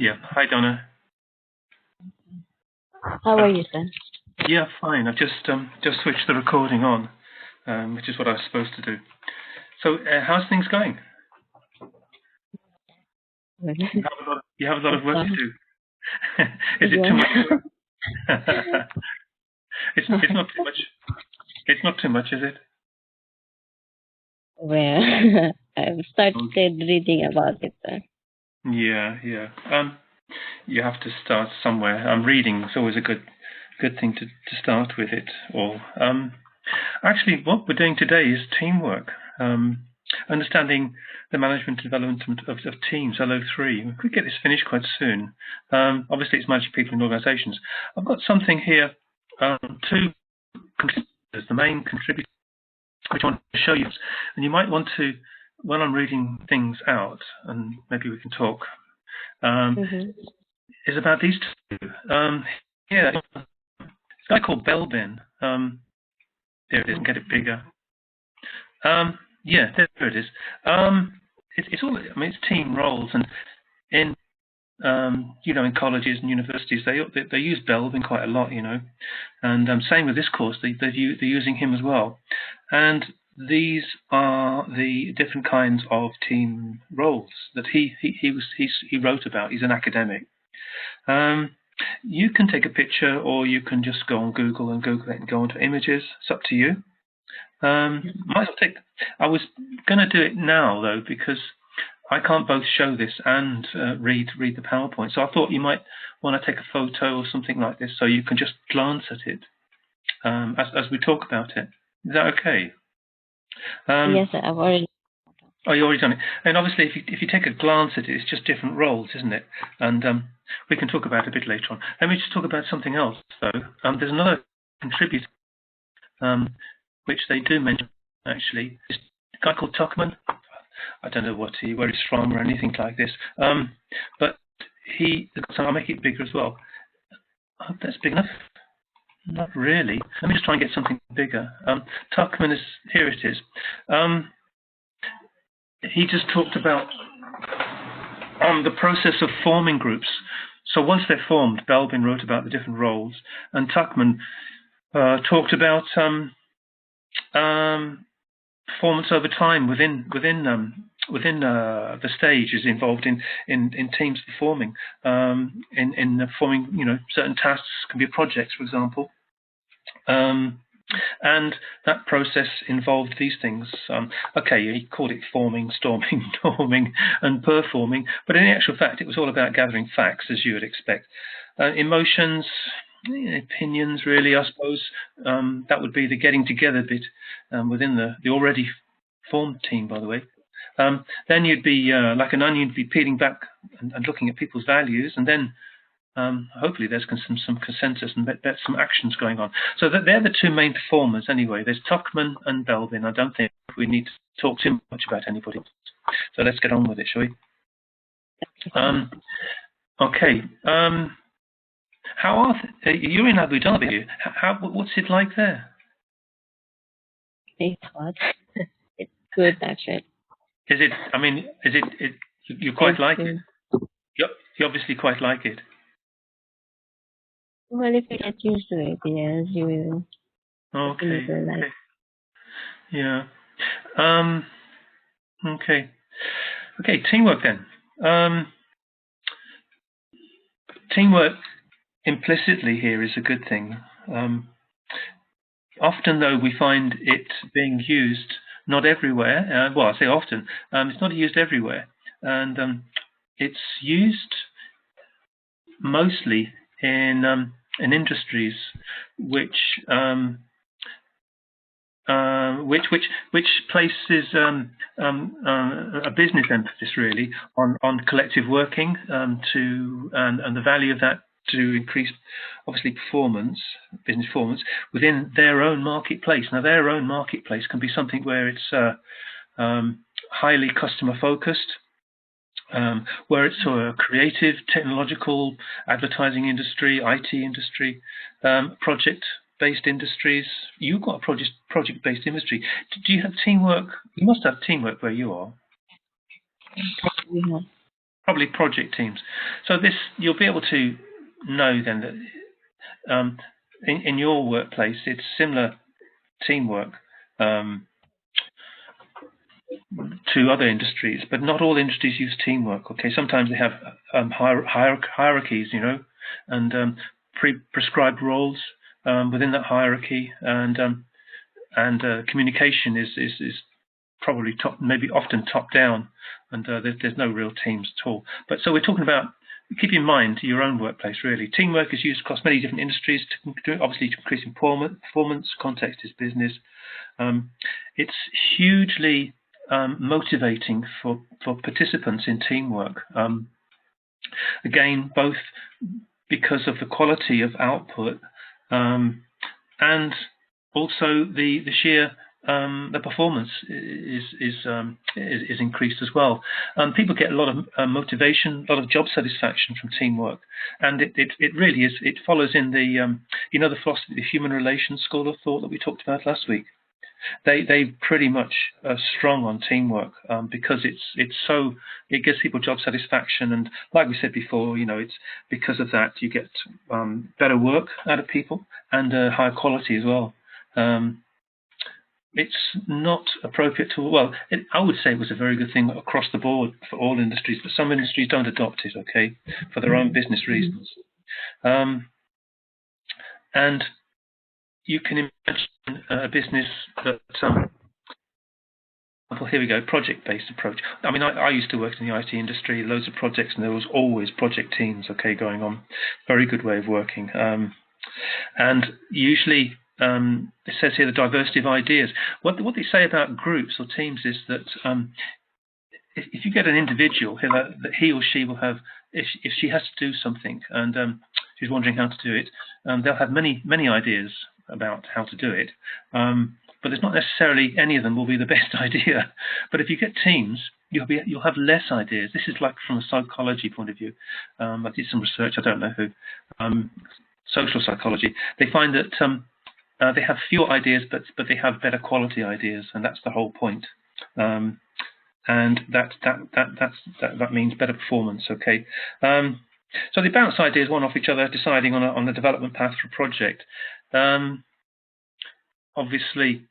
Yeah. Hi, Donna. How are you, sir? Yeah, fine. I've just switched the recording on, which is what I was supposed to do. So, how's things going? You have a lot of work to do. Is it too much? It's not too much. It's not too much, is it? Well, I've started reading about it, sir. Yeah. You have to start somewhere. Reading is always a good thing to start with it all. Actually, what we're doing today is teamwork. Understanding the management and development of teams, LO3. We could get this finished quite soon. Obviously, it's managing people in organisations. I've got something here, two contributors, the main contributors, which I want to show you. And you might want to, when I'm reading things out, and maybe we can talk, is about these two. Yeah, this guy called Belbin. There it is, and get it bigger. Yeah, there it is. It's all. I mean, it's team roles, and in in colleges and universities, they use Belbin quite a lot, and same with this course, they're using him as well. And these are the different kinds of team roles that he wrote about. He's an academic. You can take a picture, or you can just go on Google and Google it and go onto images. It's up to you. I was going to do it now though, because I can't both show this and read the PowerPoint. So I thought you might want to take a photo or something like this, so you can just glance at it as we talk about it. Is that okay? Yes, sir, I've already. Oh, you already done it. And obviously, if you take a glance at it, it's just different roles, isn't it? And we can talk about it a bit later on. Let me just talk about something else though. There's another contributor which they do mention, actually. It's a guy called Tuckman. I don't know where he's from or anything like this. But so I'll make it bigger as well. I hope that's big enough. Not really. Let me just try and get something bigger. Tuckman is, here it is. He just talked about the process of forming groups. So once they're formed, Belbin wrote about the different roles, and Tuckman talked about performance over time within the stages involved in teams performing in performing certain tasks. Can be projects, for example, and that process involved these things. Okay, he called it forming, storming, norming, and performing, but in actual fact, it was all about gathering facts, as you would expect. Emotions, opinions, really, I suppose. That would be the getting together bit within the already formed team, by the way. Then you'd be like an onion, you'd be peeling back and looking at people's values, and then hopefully there's some consensus and some actions going on. So they're the two main performers anyway. There's Tuckman and Belbin. I don't think we need to talk too much about anybody else. So let's get on with it, shall we? Okay. How are you're in Abu Dhabi? What's it like there? It's hot. It's good, actually. Is it? I mean, is it? You quite like it? You obviously quite like it. Well, if you get used to it, yes, you will. Okay. Yeah. Okay. Okay. Teamwork then. Teamwork implicitly here is a good thing. Often, though, we find it being used not everywhere. Well, I say often. It's not used everywhere, and it's used mostly in industries which places a business emphasis really on collective working and the value of that to increase, obviously, business performance within their own marketplace. Now, their own marketplace can be something where it's highly customer focused, where it's a creative, technological, advertising industry, IT industry, project-based industries. You've got a project-based industry. Do you have teamwork? You must have teamwork where you are. Yeah. probably project teams. So this, you'll be able to know then that in your workplace, it's similar teamwork to other industries, but not all industries use teamwork. Okay, sometimes they have hierarchies, you know, and prescribed roles within that hierarchy, and communication is probably maybe often top down, and there's no real teams at all. But so we're talking about, keep in mind your own workplace really. Teamwork is used across many different industries obviously to increase performance. Context is business. It's hugely motivating for participants in teamwork. Again, both because of the quality of output and also the sheer the performance is increased as well. People get a lot of motivation, a lot of job satisfaction from teamwork, and it really is. It follows in the the philosophy, the human relations school of thought that we talked about last week. They pretty much are strong on teamwork because it gives people job satisfaction, and like we said before, it's because of that you get better work out of people and higher quality as well. It's not appropriate to, I would say it was a very good thing across the board for all industries, but some industries don't adopt it, okay, for their own business reasons. And you can imagine a business that, here we go, project-based approach. I mean, I used to work in the IT industry, loads of projects, and there was always project teams, okay, going on. Very good way of working. And usually, it says here the diversity of ideas. What they say about groups or teams is that if you get an individual, that he or she will have, if she has to do something and she's wondering how to do it, they'll have many ideas about how to do it, but there's not necessarily any of them will be the best idea. But if you get teams, you'll have less ideas. This is like from a psychology point of view. I did some research, I don't know who, social psychology. They find that they have fewer ideas, but they have better quality ideas, and that's the whole point. And that means better performance. Okay. So they bounce ideas one off each other, deciding on the development path for a project. Obviously,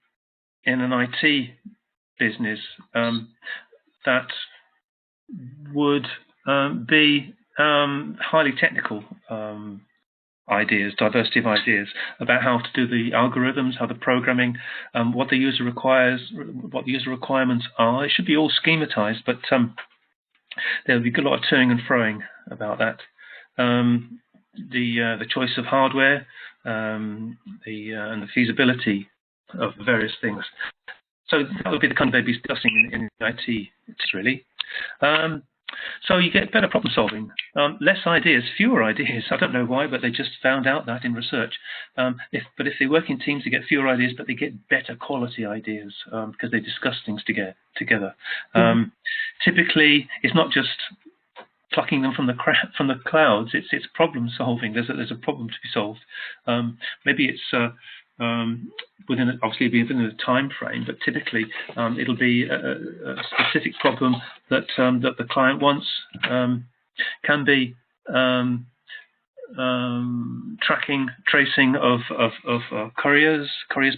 in an IT business, that would be highly technical ideas, diversity of ideas about how to do the algorithms, how the programming, what the user requires, what the user requirements are. It should be all schematized, but there will be a lot of toing and froing about that. The choice of hardware, and the feasibility of various things. So that would be the kind of they'd be discussing in IT, really. So you get better problem solving, less ideas, fewer ideas. I don't know why, but they just found out that in research. If they work in teams, they get fewer ideas, but they get better quality ideas because they discuss things together. Typically, it's not just plucking them from the clouds. It's problem solving. There's a problem to be solved. Maybe it's within a time frame, but typically it'll be a specific problem that the client wants. Can be tracing of couriers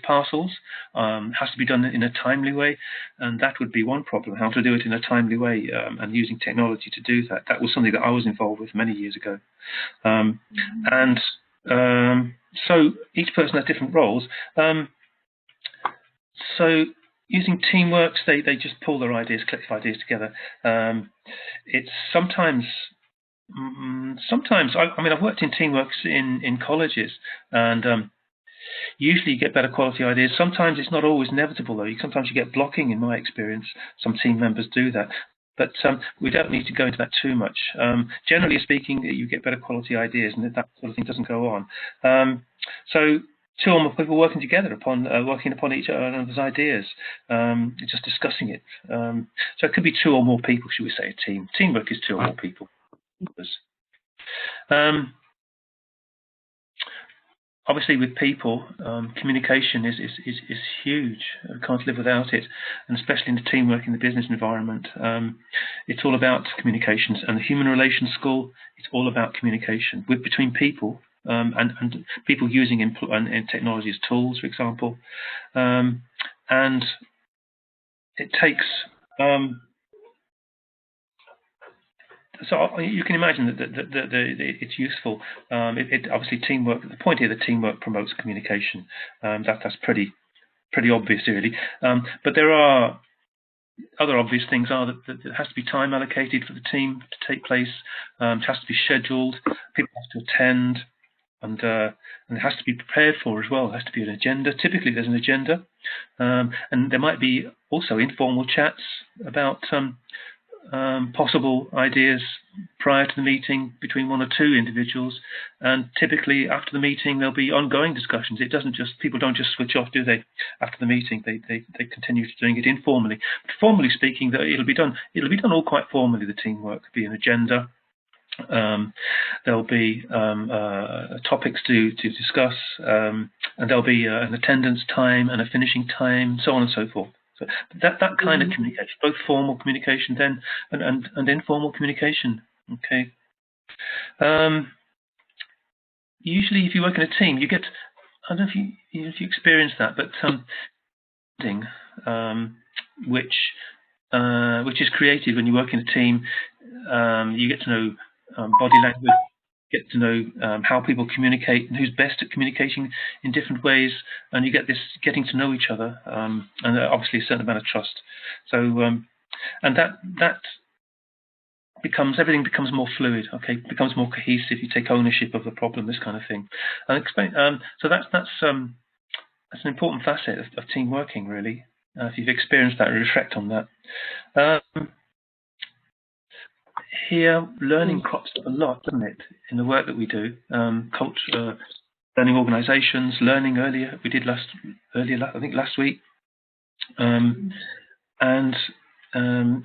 parcels. Has to be done in a timely way, and that would be one problem. How to do it in a timely way, and using technology to do that. That was something that I was involved with many years ago, so each person has different roles. So using teamworks, they just pull their ideas, collective ideas together. It's sometimes, I've worked in teamworks in colleges, and usually you get better quality ideas. Sometimes it's not always inevitable, though. Sometimes you get blocking, in my experience. Some team members do that. But we don't need to go into that too much. Generally speaking, you get better quality ideas, and that sort of thing doesn't go on. So two or more people working together working upon each other's ideas, just discussing it. So it could be two or more people, should we say, a team. Teamwork is two or more people. Obviously, with people, communication is huge. We can't live without it, and especially in the teamwork in the business environment. it's all about communications, and the human relations school, it's all about communication between people and people using and technology as tools, for example, and it takes. So you can imagine that it's useful. It obviously teamwork. The point here, that teamwork promotes communication. That's pretty obvious, really. But there are other obvious things. Are that there has to be time allocated for the team to take place. It has to be scheduled. People have to attend, and it has to be prepared for as well. There has to be an agenda. Typically, there's an agenda, and there might be also informal chats about possible ideas prior to the meeting between one or two individuals, and typically after the meeting there'll be ongoing discussions. It doesn't just, people don't just switch off, do they? After the meeting, they continue doing it informally. But formally speaking, it'll be done all quite formally. The teamwork will be an agenda. There'll be topics to discuss, and there'll be an attendance time and a finishing time, so on and so forth. So that kind of communication, both formal communication then and informal communication. Okay. Usually, if you work in a team, you get, I don't know if you experience that, but which is created when you work in a team. You get to know body language, get to know how people communicate and who's best at communicating in different ways, and you get this getting to know each other, and obviously a certain amount of trust. So, and that becomes, everything becomes more fluid. Okay, becomes more cohesive. You take ownership of the problem, this kind of thing. And so that's an important facet of team working, really. If you've experienced that, reflect on that. Here, learning crops up a lot, doesn't it, in the work that we do? Culture, learning organisations, learning earlier. We did last week, and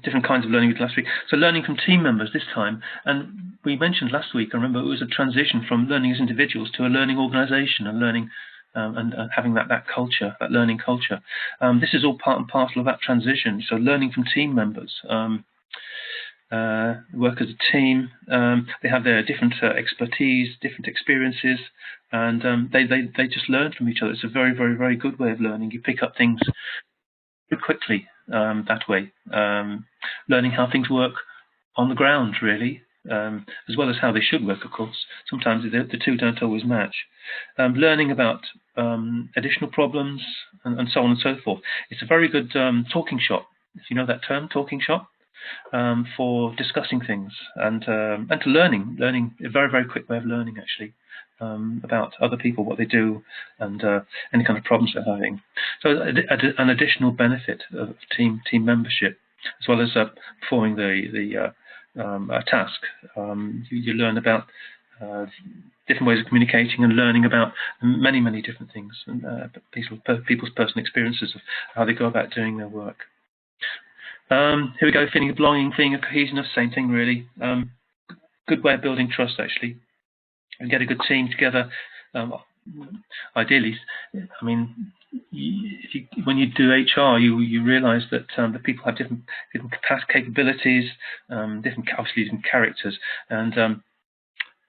different kinds of learning last week. So learning from team members this time, and we mentioned last week, I remember, it was a transition from learning as individuals to a learning organisation and learning. And having that culture, that learning culture. This is all part and parcel of that transition. So learning from team members, work as a team. They have their different expertise, different experiences, and they just learn from each other. It's a very, very, very good way of learning. You pick up things very quickly that way. Learning how things work on the ground, really. As well as how they should work, of course. Sometimes the two don't always match. Learning about additional problems and so on and so forth. It's a very good talking shop, if you know that term, talking shop, for discussing things and to learning a very, very quick way of learning, actually, about other people, what they do, and any kind of problems they're having. So an additional benefit of team membership, as well as performing a task. You learn about different ways of communicating and learning about many, many different things, and people's personal experiences of how they go about doing their work. Here we go, feeling of belonging, feeling of cohesion, same thing, really. Good way of building trust, actually. And get a good team together. Ideally, I mean, when you do HR, you realise that the people have different capabilities, obviously different characters, and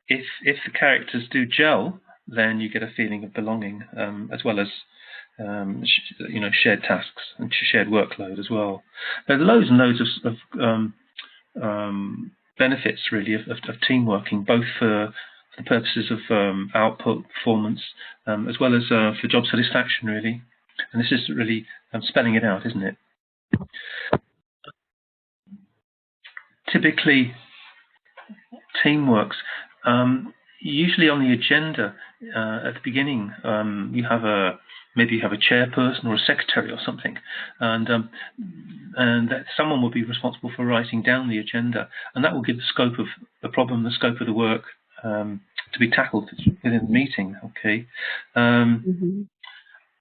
if the characters do gel, then you get a feeling of belonging, as well as shared tasks and shared workload as well. There are loads and loads of benefits, really, of team working, both for the purposes of output, performance, as well as for job satisfaction, really. And this is really spelling it out, isn't it? Typically, teamworks, usually on the agenda at the beginning, maybe you have a chairperson or a secretary or something, and that someone will be responsible for writing down the agenda, and that will give the scope of the problem, the scope of the work to be tackled within the meeting. Okay,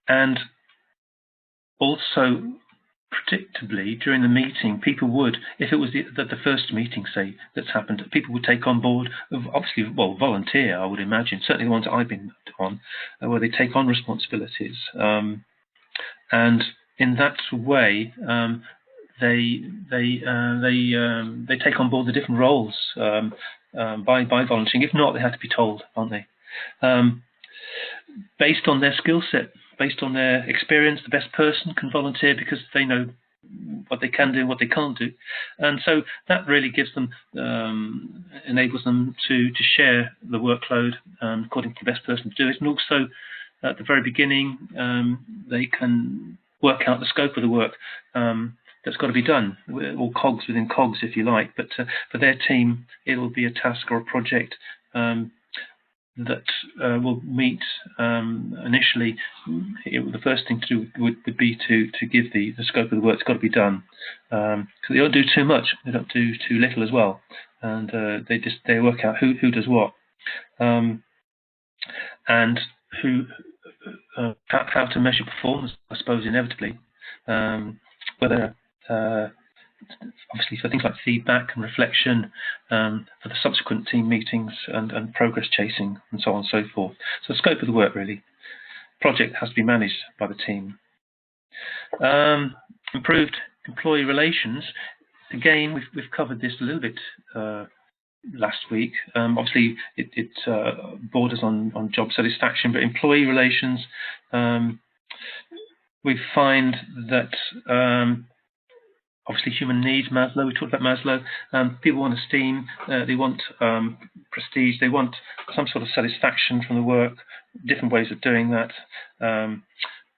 and also, predictably, during the meeting, people would, if it was the first meeting, say, that's happened, people would take on board, obviously, well, volunteer, I would imagine, certainly the ones I've been on, where they take on responsibilities. And in that way, they take on board the different roles by volunteering. If not, they have to be told, aren't they? Based on their skill set, based on their experience, the best person can volunteer because they know what they can do and what they can't do, and so that really gives them enables them to share the workload according to the best person to do it, and also at the very beginning they can work out the scope of the work that's got to be done, or cogs within cogs, if you like. But for their team, it will be a task or a project that will meet initially. The first thing to do would be to give the scope of the work that's got to be done, because they don't do too much, they don't do too little as well, and they work out who does what, and how to measure performance, I suppose, inevitably, whether obviously for things like feedback and reflection, for the subsequent team meetings and progress chasing and so on and so forth. So the scope of the work, really. Project has to be managed by the team. Improved employee relations. Again, we've covered this a little bit last week. Obviously, it borders on job satisfaction, but employee relations, we find that obviously human needs, Maslow, we talked about Maslow, people want esteem, they want prestige, they want some sort of satisfaction from the work, different ways of doing that,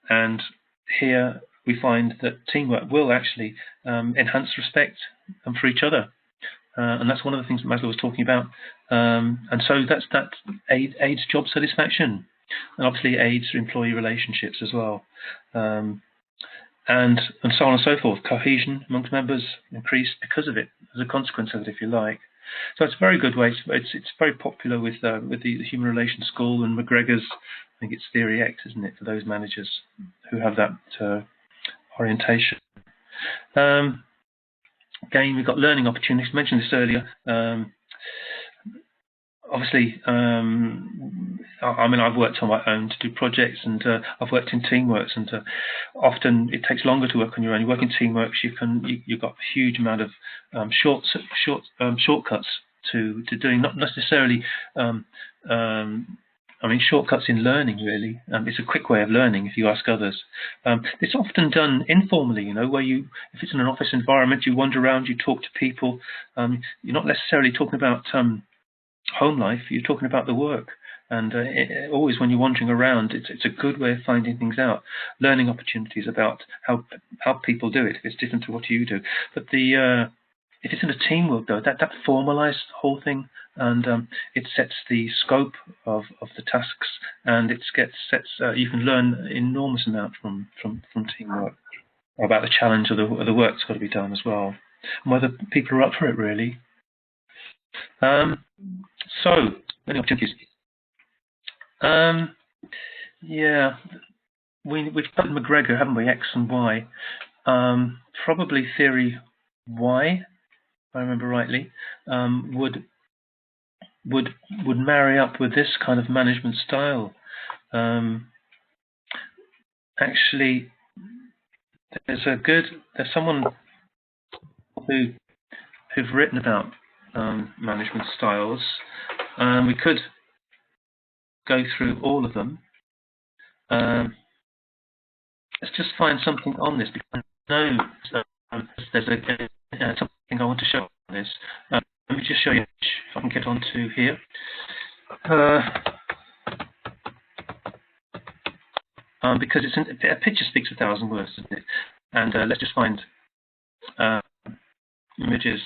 and here we find that teamwork will actually enhance respect for each other. And that's one of the things that Maslow was talking about. And so that aids job satisfaction, and obviously aids employee relationships as well. And so on and so forth. Cohesion amongst members increased because of it, as a consequence of it, if you like. So it's a very good way. It's very popular with the Human Relations School and McGregor's. I think it's Theory X, isn't it, for those managers who have that orientation. Again, we've got learning opportunities. I mentioned this earlier. Obviously, I mean, I've worked on my own to do projects, and I've worked in teamworks, and often it takes longer to work on your own. You work in teamworks, you've got a huge amount of shortcuts to doing, not necessarily. I mean, shortcuts in learning, really. It's a quick way of learning if you ask others. It's often done informally, you know, where if it's in an office environment, you wander around, you talk to people. You're not necessarily talking about home life, you're talking about the work. And always when you're wandering around, it's a good way of finding things out, learning opportunities about how people do it, if it's different to what you do. But if it's in a teamwork, though, that formalizes the whole thing, and it sets the scope of the tasks, and you can learn an enormous amount from teamwork about the challenge of the work that's got to be done as well, and whether people are up for it, really. So, many opportunities. Yeah, we've covered McGregor, haven't we? X and Y. Probably theory Y, if I remember rightly, would marry up with this kind of management style. Actually, there's someone who've written about management styles. We could go through all of them. Let's just find something on this, because I know there's something I want to show on this. Let me just show you if I can get onto here. Because a picture speaks 1,000 words, doesn't it? And let's just find images.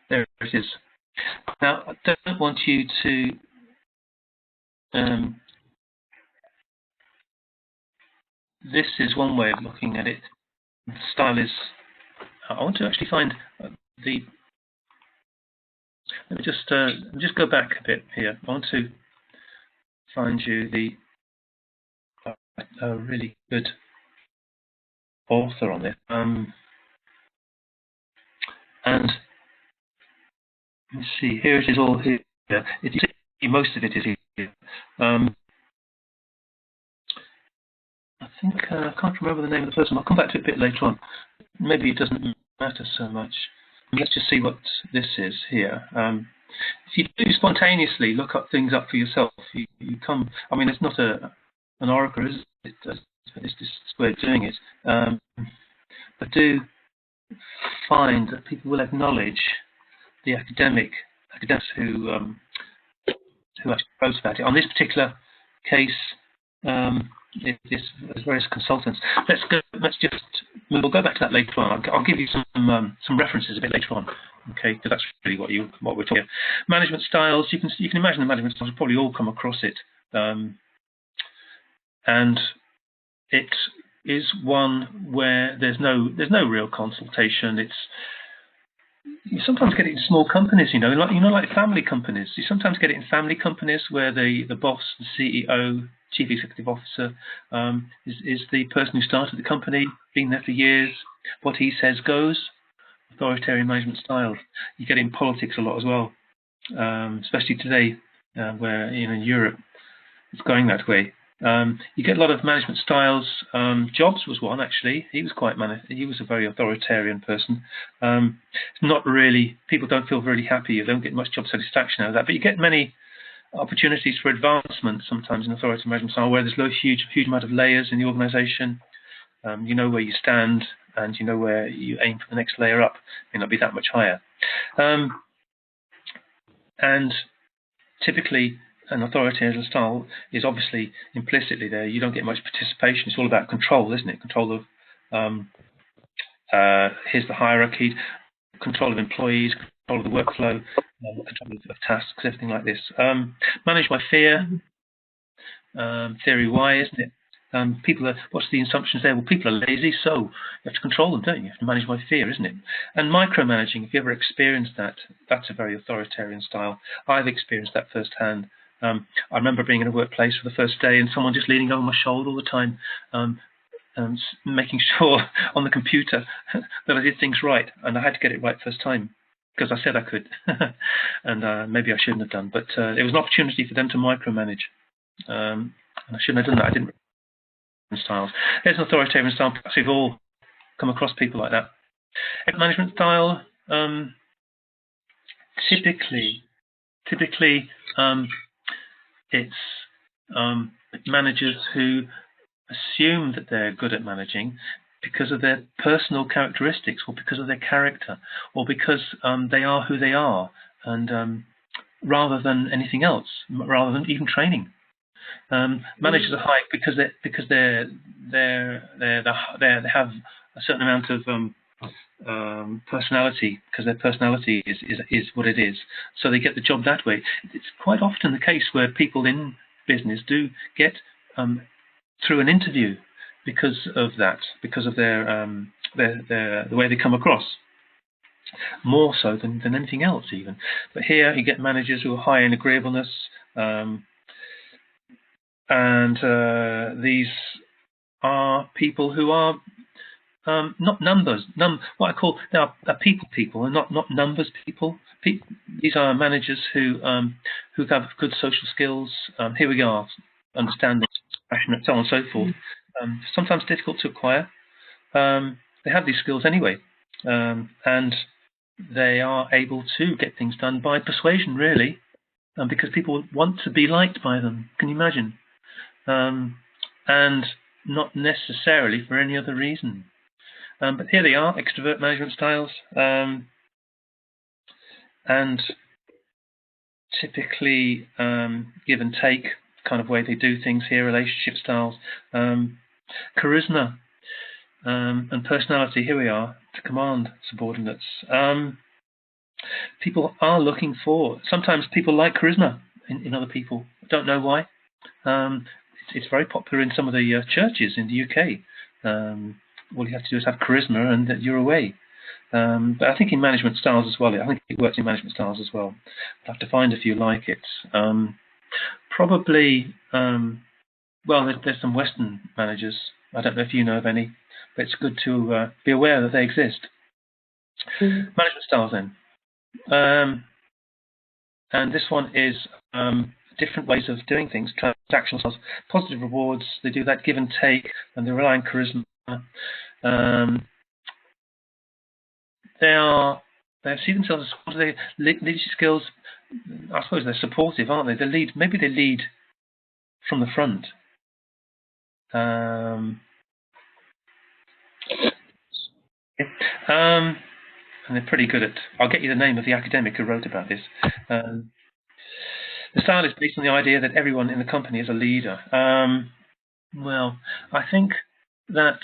There it is. Now, I don't want you to this is one way of looking at it. The style is. I want to actually find the. Let me just go back a bit here. I want to find you a really good author on this. And let's see. Here it is, all here. Most of it is here. I think I can't remember the name of the person. I'll come back to it a bit later on. Maybe it doesn't matter so much. Let's just see what this is here. If you do spontaneously look up things up for yourself, you come. I mean, it's not an oracle, is it? It's this way of doing it. But do find that people will acknowledge the academics who actually wrote about it. On this particular case, there's various consultants. We'll go back to that later on. I'll give you some references a bit later on, okay? Because that's really what we're talking about. Management styles. You can imagine the management styles. We've probably all come across it, and it is one where there's no real consultation. You sometimes get it in small companies, like family companies. You sometimes get it in family companies where the boss, the CEO, chief executive officer, is the person who started the company, been there for years. What he says goes. Authoritarian management styles. You get it in politics a lot as well, especially today, where in Europe it's going that way. You get a lot of management styles. Jobs was one, actually. He was a very authoritarian person. Not really. People don't feel really happy. You don't get much job satisfaction out of that. But you get many opportunities for advancement sometimes in authoritarian management style, where there's huge amount of layers in the organisation. You know where you stand, and you know where you aim for the next layer up. May not be that much higher. And typically, an authoritarian style is obviously implicitly there. You don't get much participation. It's all about control, isn't it? Control of here's the hierarchy, control of employees, control of the workflow, control of tasks, everything like this. Managed by fear, theory Y, isn't it? What's the assumptions there? Well, people are lazy, so you have to control them, don't you? You have to manage by fear, isn't it? And micromanaging, if you ever experienced that, that's a very authoritarian style. I've experienced that firsthand. I remember being in a workplace for the first day and someone just leaning over my shoulder all the time, making sure on the computer that I did things right, and I had to get it right first time because I said I could, and maybe I shouldn't have done. But it was an opportunity for them to micromanage, and I shouldn't have done that. I didn't. Styles. There's an authoritarian style. Perhaps we've all come across people like that. Management style. Typically, it's managers who assume that they're good at managing because of their personal characteristics, or because of their character, or because they are who they are, and rather than anything else, rather than even training. Managers are high because they have a certain amount of personality, because their personality is what it is. So they get the job that way. It's quite often the case where people in business do get through an interview because of that, because of the way they come across. More so than anything else, even. But here you get managers who are high in agreeableness. And these are people who are not numbers. What I call they are people, and not numbers people. These are managers who have good social skills. Here we are, understanding, passionate, so on and so forth. Sometimes difficult to acquire. They have these skills anyway, and they are able to get things done by persuasion, really, because people want to be liked by them. Can you imagine? And not necessarily for any other reason. But here they are, extrovert management styles, and typically give and take kind of way they do things here, relationship styles, charisma and personality. Here we are, to command subordinates. People are looking for, sometimes people like charisma in other people. I don't know why. It's very popular in some of the churches in the UK. All you have to do is have charisma and you're away. But I think in management styles as well, I think it works in management styles as well. I'll have to find a few like it. Probably, well, there's some Western managers. I don't know if you know of any, but it's good to be aware that they exist. Management styles then. And this one is different ways of doing things, transactional styles, positive rewards. They do that give and take, and they rely on charisma. They see themselves as leadership skills. I suppose they're supportive, aren't they? Maybe they lead from the front. And they're pretty good at. I'll get you the name of the academic who wrote about this. The style is based on the idea that everyone in the company is a leader. Well, I think that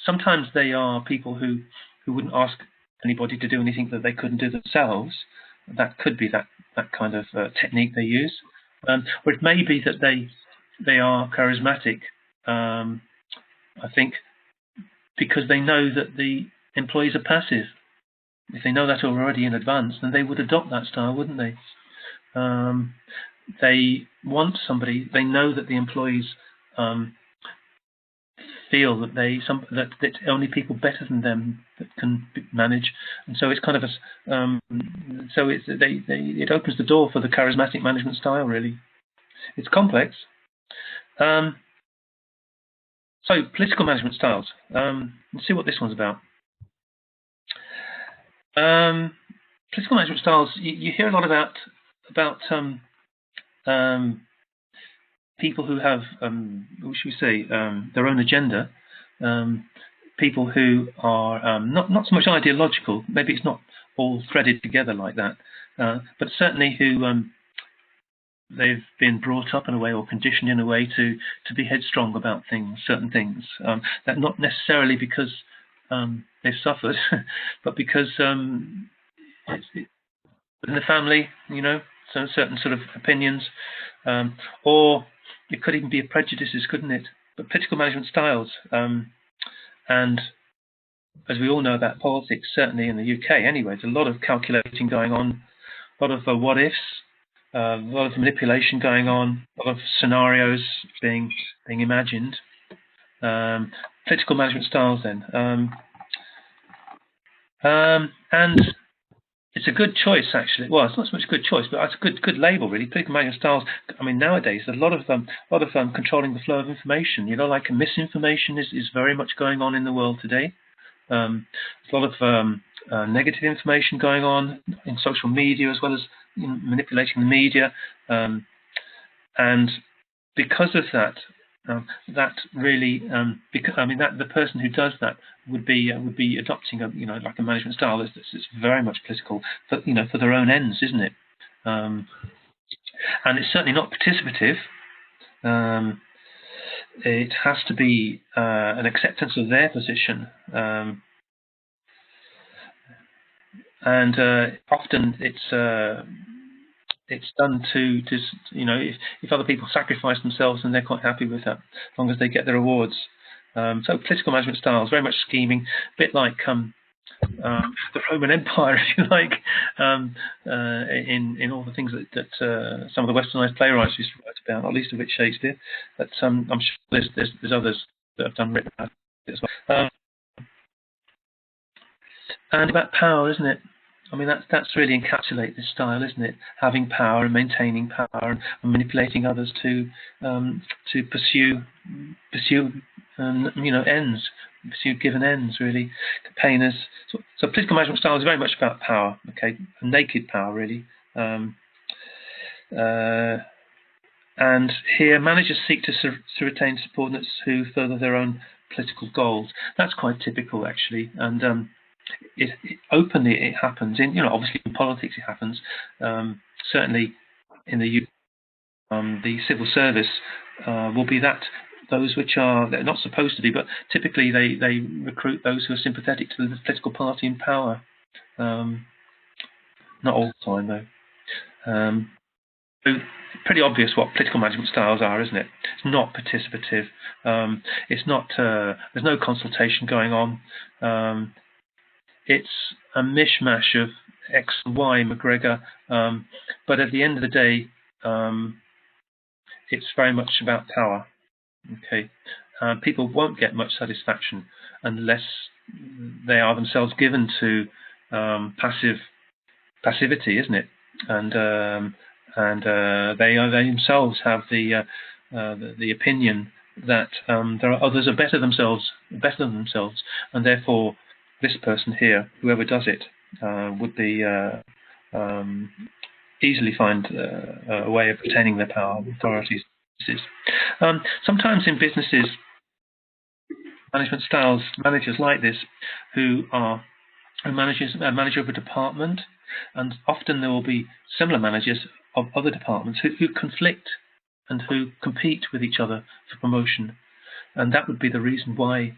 sometimes they are people who wouldn't ask anybody to do anything that they couldn't do themselves. That could be that kind of technique they use. Or it may be that they are charismatic. I think because they know that the employees are passive. If they know that already in advance, then they would adopt that style, wouldn't they? They want somebody. They know that the employees feel that that only people better than them that can manage, and so it's kind of it opens the door for the charismatic management style. Really, it's complex. So political management styles. Let's see what this one's about. Political management styles. You hear a lot about people who have, what should we say, their own agenda. People who are not so much ideological. Maybe it's not all threaded together like that, but certainly who they've been brought up in a way or conditioned in a way to be headstrong about certain things. That not necessarily because they've suffered, but because it's in the family, so certain sort of opinions, or it could even be prejudices, couldn't it? But political management styles, and as we all know about politics, certainly in the UK anyway, there's a lot of calculating going on, a lot of what ifs, a lot of manipulation going on, a lot of scenarios being imagined. Political management styles then, and it's a good choice actually. Well, it's not so much a good choice, but it's a good label really. Political management styles. I mean, nowadays there's a lot of controlling the flow of information. Like misinformation is very much going on in the world today. There's a lot of negative information going on in social media as well as manipulating the media, and because of that. That really, the person who does that would be adopting like a management style that's very much political, for their own ends, isn't it? And it's certainly not participative. It has to be an acceptance of their position, and often it's done to if other people sacrifice themselves, and they're quite happy with that, as long as they get their rewards. So political management styles, very much scheming, a bit like the Roman Empire, if you like, in all the things that some of the Westernized playwrights used to write about, not least of which Shakespeare. But I'm sure there's others that have written about it as well. And about power, isn't it? I mean, that's really encapsulate this style, isn't it? Having power and maintaining power and manipulating others to pursue ends, pursue given ends, really. Campaigners. So political management style is very much about power, okay, naked power, really. And here, managers seek to retain subordinates who further their own political goals. That's quite typical, actually, and openly it happens. Obviously in politics it happens. Certainly in the the civil service will be those which are they're not supposed to be, but typically they recruit those who are sympathetic to the political party in power. Not all the time though. So pretty obvious what political management styles are, isn't it? It's not participative. It's not. There's no consultation going on. It's a mishmash of X and Y, McGregor, but at the end of the day, it's very much about power. Okay, people won't get much satisfaction unless they are themselves given to passivity, isn't it? And and they themselves have the opinion that there are others are better than themselves, and therefore this person here, whoever does it, would be easily find a way of retaining their power. Authorities. Sometimes in businesses, managers like this, who are a manager of a department, and often there will be similar managers of other departments who conflict and who compete with each other for promotion, and that would be the reason why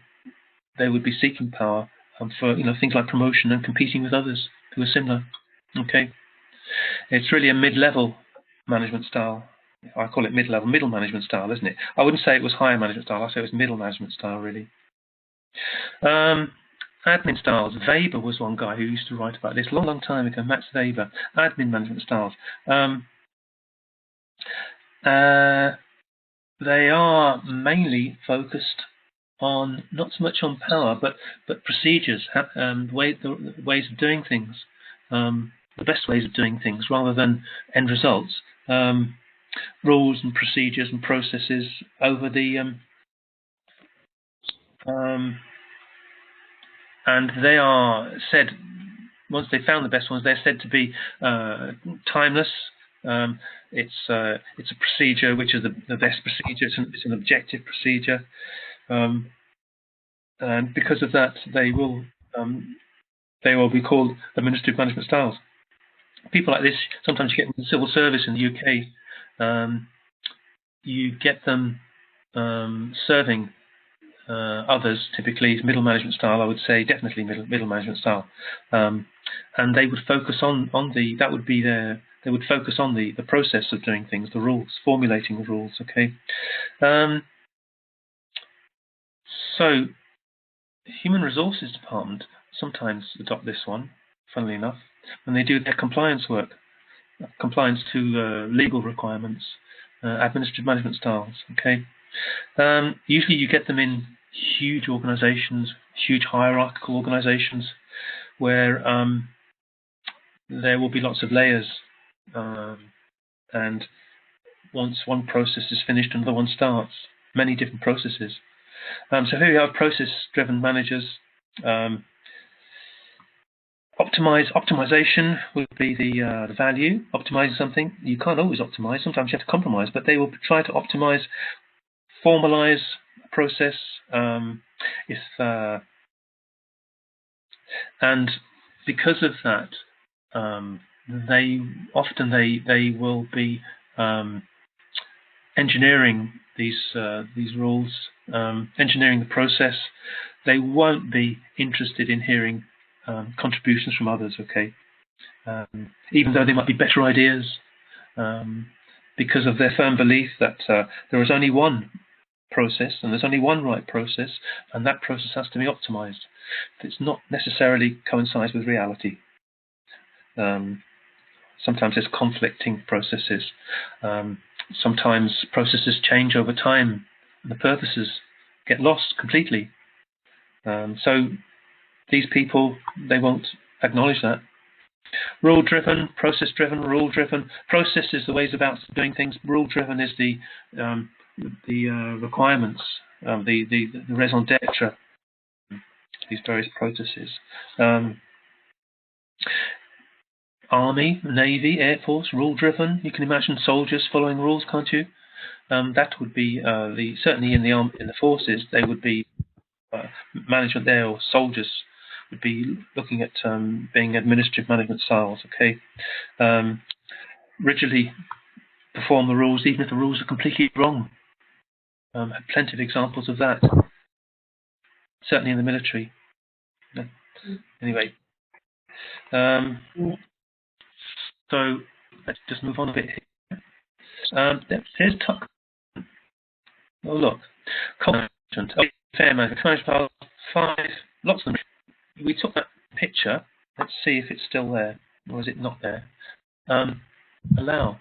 they would be seeking power for things like promotion and competing with others who are similar. Okay, it's really a mid-level management style. I call it middle management style, isn't it? I wouldn't say it was higher management style. I'd say it was middle management style, really. Admin styles. Weber was one guy who used to write about this a long time ago. Max Weber. Admin management styles. They are mainly focused on not so much on power, but procedures, the ways of doing things, the best ways of doing things, rather than end results. Rules and procedures and processes over the and they are said, once they found the best ones, they're said to be timeless. It's a procedure which is the best procedure. It's an objective procedure, and because of that, they will be called administrative management styles. People like this sometimes you get in the civil service in the UK. You get them serving others. Typically, it's middle management style. I would say definitely middle management style, and they would focus on that would be their. They would focus on the process of doing things, the rules, formulating the rules. Okay, so Human Resources Department sometimes adopt this one. Funnily enough, when they do their compliance work, compliance to legal requirements, administrative management styles. Okay, usually you get them in huge organisations, huge hierarchical organisations, where there will be lots of layers, and once one process is finished, another one starts. Many different processes. So here you have process-driven managers. Optimization would be the value. Optimizing something, you can't always optimize. Sometimes you have to compromise, but they will try to optimize, formalize a process. And because of that, they will be engineering these rules, engineering the process. They won't be interested in hearing contributions from others. Okay, even though they might be better ideas, because of their firm belief that there is only one process and there's only one right process, and that process has to be optimized. It's not necessarily coincides with reality. Sometimes there's conflicting processes. Sometimes processes change over time, and the purposes get lost completely. So these people, they won't acknowledge that. Rule-driven, process-driven, rule-driven. Process is the ways about doing things. Rule-driven is the requirements, the raison d'etre, these various processes. Army, Navy, Air Force, rule-driven. You can imagine soldiers following rules, can't you? That would be certainly in the forces. They would be management there, or soldiers would be looking at being administrative management styles. Okay, rigidly perform the rules, even if the rules are completely wrong. Have plenty of examples of that. Certainly in the military. Anyway. So let's just move on a bit here. Here's Tuck. Oh, look. Management. Fair management. 5. Lots of them. We took that picture. Let's see if it's still there. Or is it not there? Allow.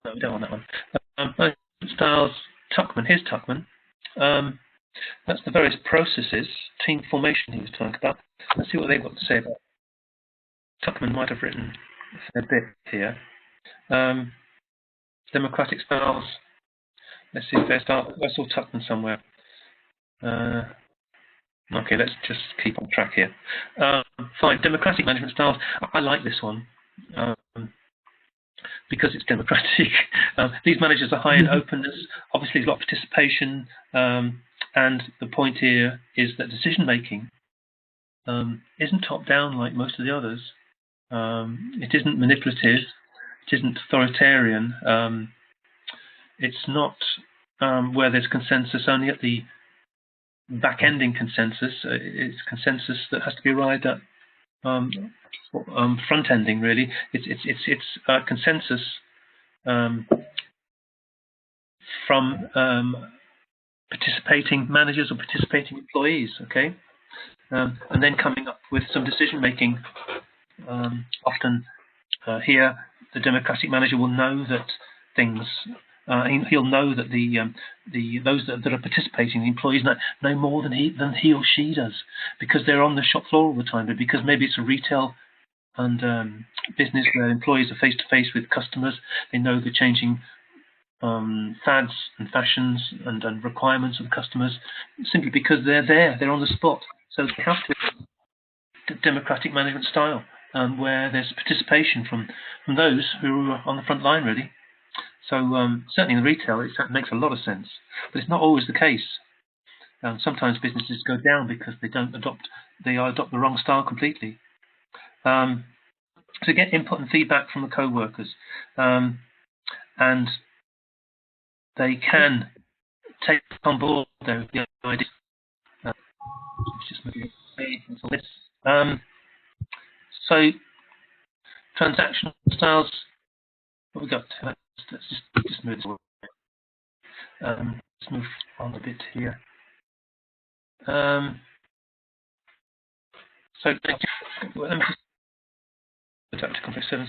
No, we don't want that one. Management styles. Tuckman. Here's Tuckman. That's the various processes. Team formation he was talking about. Let's see what they've got to say about it. Tuckman might have written a bit here. democratic styles. Let's see if there's that's all tucked in somewhere. Okay, let's just keep on track here. Fine, democratic management styles. I like this one because it's democratic. These managers are high in openness. Obviously, there's a lot of participation, and the point here is that decision making isn't top down like most of the others. It isn't manipulative. It isn't authoritarian. It's not where there's consensus only at the back-ending consensus. It's consensus that has to be arrived at front-ending. Really, it's consensus from participating managers or participating employees. Okay, and then coming up with some decision-making. Often here, the democratic manager will know that things. He'll know that those that are participating, the employees, know more than he or she does, because they're on the shop floor all the time. But because maybe it's a retail and business where employees are face to face with customers, they know the changing fads and fashions and requirements of the customers, simply because they're there, they're on the spot. So they have to democratic management style, where there's participation from those who are on the front line, really. So certainly in the retail, it makes a lot of sense, but it's not always the case. Sometimes businesses go down because they adopt the wrong style completely. So get input and feedback from the co-workers, and they can take on board the ideas. Just moving this. So transactional styles. What we got? Let's just move this away. Let's move on a bit here. So let me just to complex seven.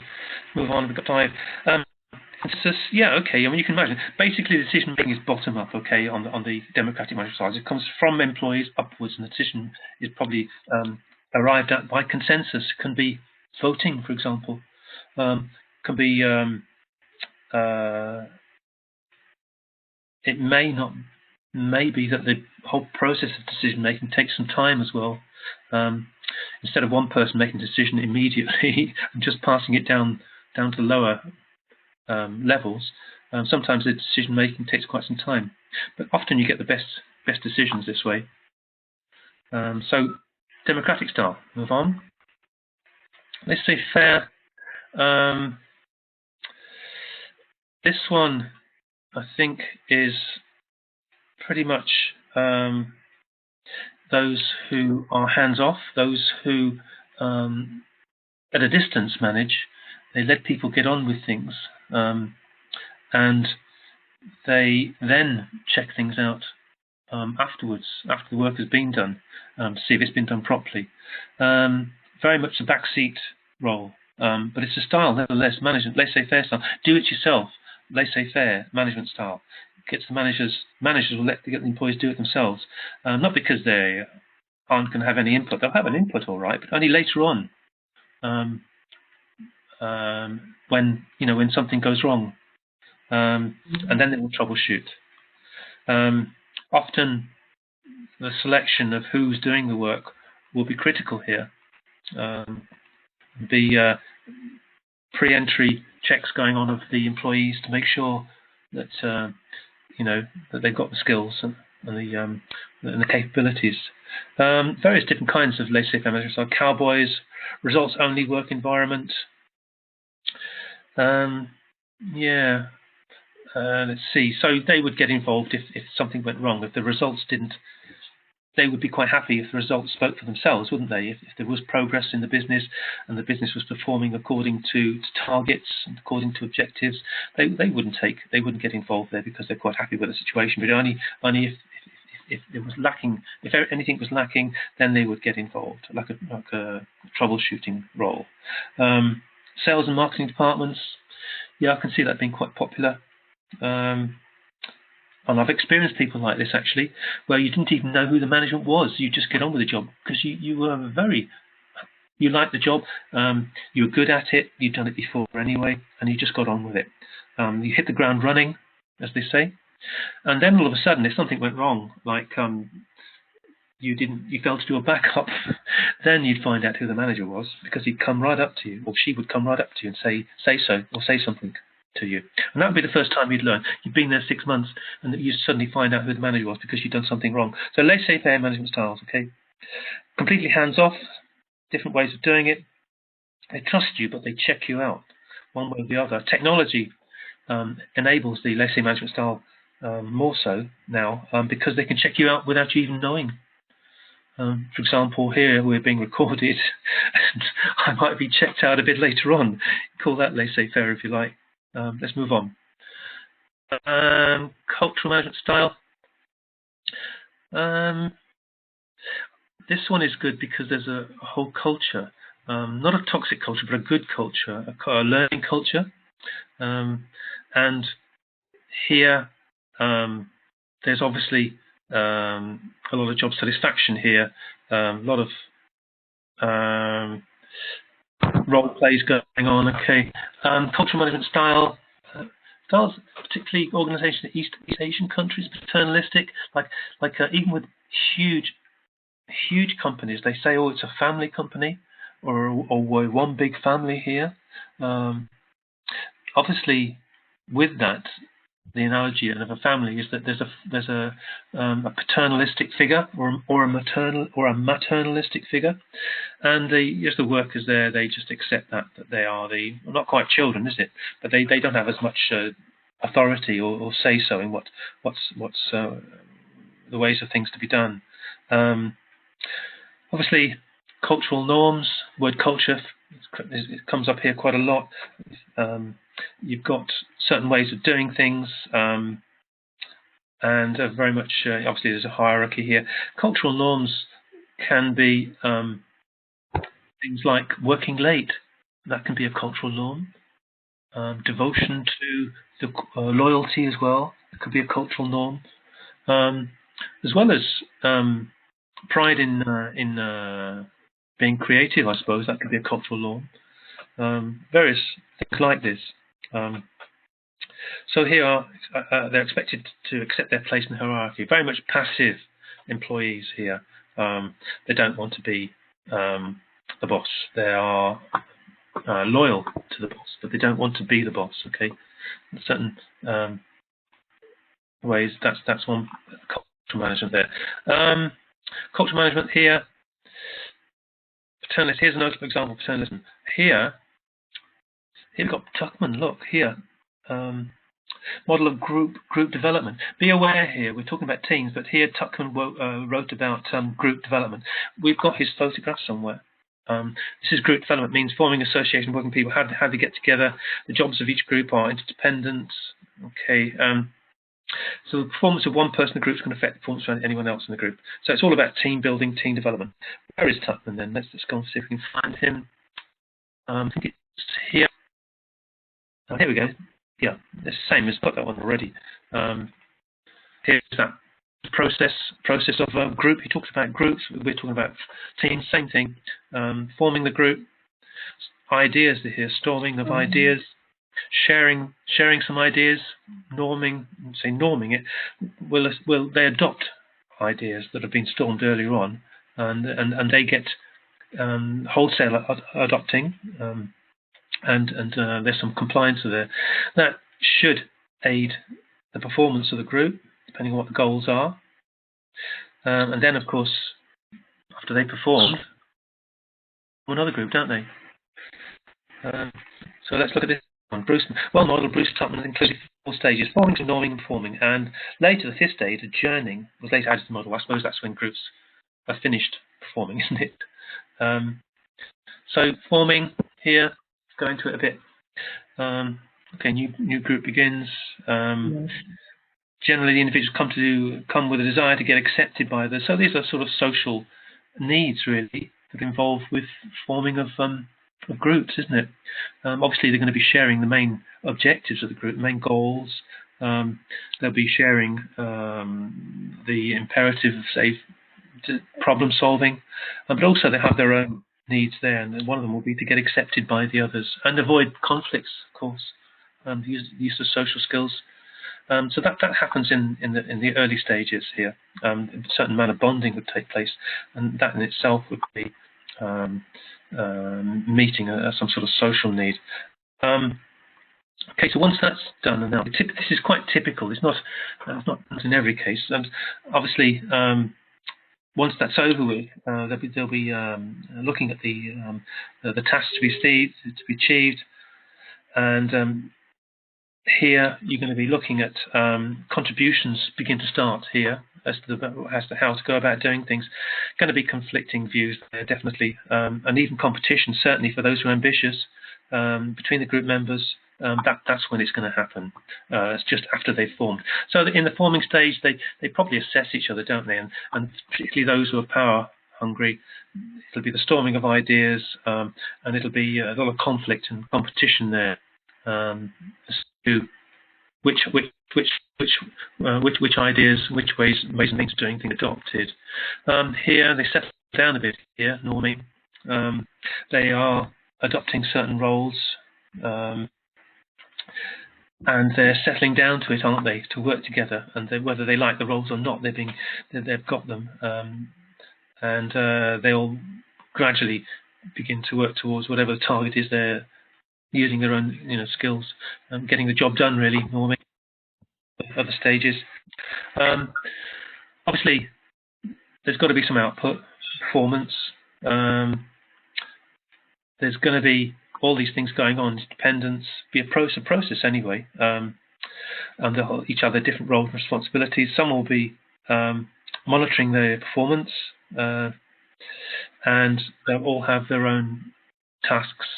Move on. We've got 5. Yeah, okay. I mean, you can imagine. Basically, the decision making is bottom up. Okay, on the democratic management side, it comes from employees upwards, and the decision is probably arrived at by consensus. Can be voting, for example. Can be. It may be that the whole process of decision making takes some time as well. Instead of one person making a decision immediately and just passing it down to lower levels, sometimes the decision making takes quite some time. But often you get the best decisions this way. So democratic style. Move on. Let's say fair. This one, I think, is pretty much those who are hands-off, those who at a distance manage. They let people get on with things, and they then check things out afterwards, after the work has been done, to see if it's been done properly. Very much a backseat role, but it's a style, nevertheless. Management, laissez-faire style, do-it-yourself, laissez-faire management style. Gets the managers will get the employees do it themselves, not because they aren't going to have any input. They'll have an input, all right, but only later on, when something goes wrong, and then they will troubleshoot. Often, the selection of who's doing the work will be critical here. The pre-entry checks going on of the employees to make sure that that they've got the skills and the capabilities. Various different kinds of laissez-faire management, so cowboys, results-only work environment. Let's see. So they would get involved if something went wrong. If the results didn't, they would be quite happy if the results spoke for themselves, wouldn't they? If there was progress in the business and the business was performing according to targets and according to objectives, they wouldn't get involved there because they're quite happy with the situation. But only if it was lacking, if anything was lacking, then they would get involved, like a troubleshooting role. Sales and marketing departments, yeah, I can see that being quite popular. And I've experienced people like this, actually, where you didn't even know who the management was. You just get on with the job because you were very You liked the job, you were good at it, you'd done it before anyway, and you just got on with it. You hit the ground running, as they say, and then all of a sudden, if something went wrong, like you failed to do a backup, then you'd find out who the manager was, because he'd come right up to you, or she would come right up to you and say so, or say something to you. And that would be the first time you'd learn. You'd been there 6 months, and you suddenly find out who the manager was because you'd done something wrong. So laissez-faire management styles, okay? Completely hands-off, different ways of doing it. They trust you, but they check you out one way or the other. Technology enables the laissez management style more so now because they can check you out without you even knowing. For example, here we're being recorded, and I might be checked out a bit later on. Call that laissez-faire if you like. Let's move on. Cultural management style. This one is good because there's a whole culture, not a toxic culture, but a good culture, a learning culture. And here, there's obviously a lot of job satisfaction here, a lot of role plays going on. Okay, cultural management styles, particularly organisations in East Asian countries, paternalistic, like even with huge companies, they say, oh, it's a family company, or we're one big family here. Obviously, with that, the analogy of a family is that there's a paternalistic figure or a maternalistic figure, and the workers there, they just accept that they are not quite children, is it? But they don't have as much authority or say so in what's the ways of things to be done. Obviously, cultural norms, word culture, it comes up here quite a lot. You've got certain ways of doing things, and very much, obviously, there's a hierarchy here. Cultural norms can be things like working late. That can be a cultural norm. Devotion to the loyalty as well. It could be a cultural norm, as well as pride in being creative. I suppose that could be a cultural norm. Various things like this. So here they're expected to accept their place in the hierarchy. Very much passive employees here. They don't want to be the boss. They are loyal to the boss, but they don't want to be the boss. Okay, in certain ways. That's one cultural management there. Cultural management here. Paternalism. Here's a notable example of paternalism. Here we've got Tuckman. Look here. Model of group development. Be aware here, we're talking about teams, but here Tuckman wrote about group development. We've got his photograph somewhere. This is group development, means forming association, working people, how they get together. The jobs of each group are interdependent. Okay. So the performance of one person in the group is going to affect the performance of anyone else in the group. So it's all about team building, team development. Where is Tuckman then? Let's go and see if we can find him. I think it's here. Oh, here we go. Yeah, it's the same. It's got that one already. Here's that process of a group. He talks about groups. We're talking about teams. Same thing. Forming the group. Ideas here. Storming of ideas. Sharing some ideas. Norming it. Will they adopt ideas that have been stormed earlier on, and they get wholesale adopting. And there's some compliance there. That should aid the performance of the group, depending on what the goals are. And then, of course, after they perform, another group, don't they? So let's look at this one. Well-modeled Bruce Tuckman included 4 stages: forming, norming, and forming. And later, the 5th stage, adjourning, was later added to the model. I suppose that's when groups are finished performing, isn't it? So forming here. Go into it a bit. Okay, new group begins. Yes. Generally, the individuals come with a desire to get accepted by others. So these are sort of social needs, really, that involve with forming of groups, isn't it? Obviously, they're going to be sharing the main objectives of the group, main goals. They'll be sharing the imperative of, say, problem solving, but also they have their own needs there, and one of them will be to get accepted by the others and avoid conflicts, of course. Use of social skills. So that happens in the early stages here. A certain amount of bonding would take place, and that in itself would be meeting some sort of social need. Okay, so once that's done, and now this is quite typical. It's not in every case. And obviously, once that's over with, they'll be looking at the tasks to be achieved, and here you're going to be looking at contributions begin to start here as to how to go about doing things. Going to be conflicting views there, definitely, and even competition, certainly for those who are ambitious, between the group members. That's when it's going to happen. It's just after they've formed. So in the forming stage, they probably assess each other, don't they? And particularly those who are power hungry, it'll be the storming of ideas, and it'll be a lot of conflict and competition there as to which ideas, which ways and means of doing things adopted. Here they settle down a bit. Here, normally, they are adopting certain roles. And they're settling down to it, aren't they, to work together? And whether they like the roles or not, they've got them, and they'll gradually begin to work towards whatever the target is. They're using their own, skills and getting the job done. Really, normally, other stages. Obviously, there's got to be some output, performance. There's going to be all these things going on, dependence, be a process anyway, and each other different roles and responsibilities. Some will be monitoring their performance, and they'll all have their own tasks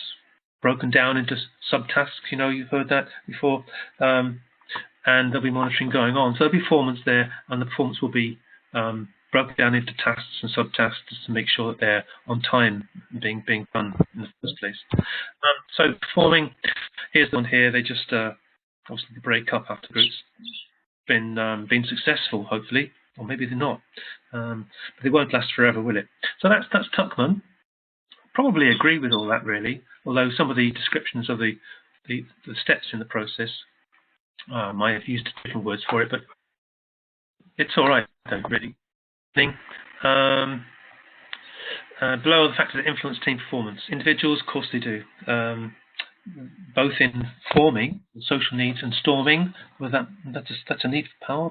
broken down into subtasks. You've heard that before, and there'll be monitoring going on. So there'll be performance there, and the performance will be broken down into tasks and subtasks to make sure that they're on time being done in the first place. So performing, here's the one here. They just obviously break up after the group's been successful, hopefully, or maybe they're not. But they won't last forever, will it? So that's Tuckman. Probably agree with all that, really. Although some of the descriptions of the steps in the process might have used different words for it, but it's all right. I don't really. Below are the factors that influence team performance. Individuals, of course, they do. Both in forming social needs and storming. Well, that's a need for power.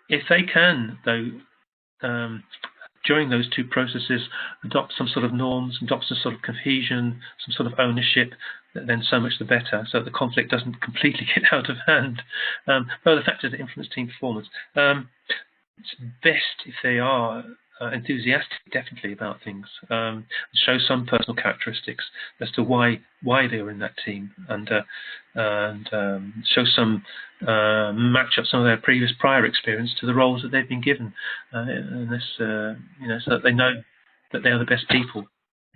If they can, though, during those two processes, adopt some sort of norms, adopt some sort of cohesion, some sort of ownership, then so much the better, so that the conflict doesn't completely get out of hand. Further factors that influence team performance. It's best if they are enthusiastic, definitely, about things. Show some personal characteristics as to why they were in that team, and show some match up some of their prior experience to the roles that they've been given, and this, so that they know that they are the best people.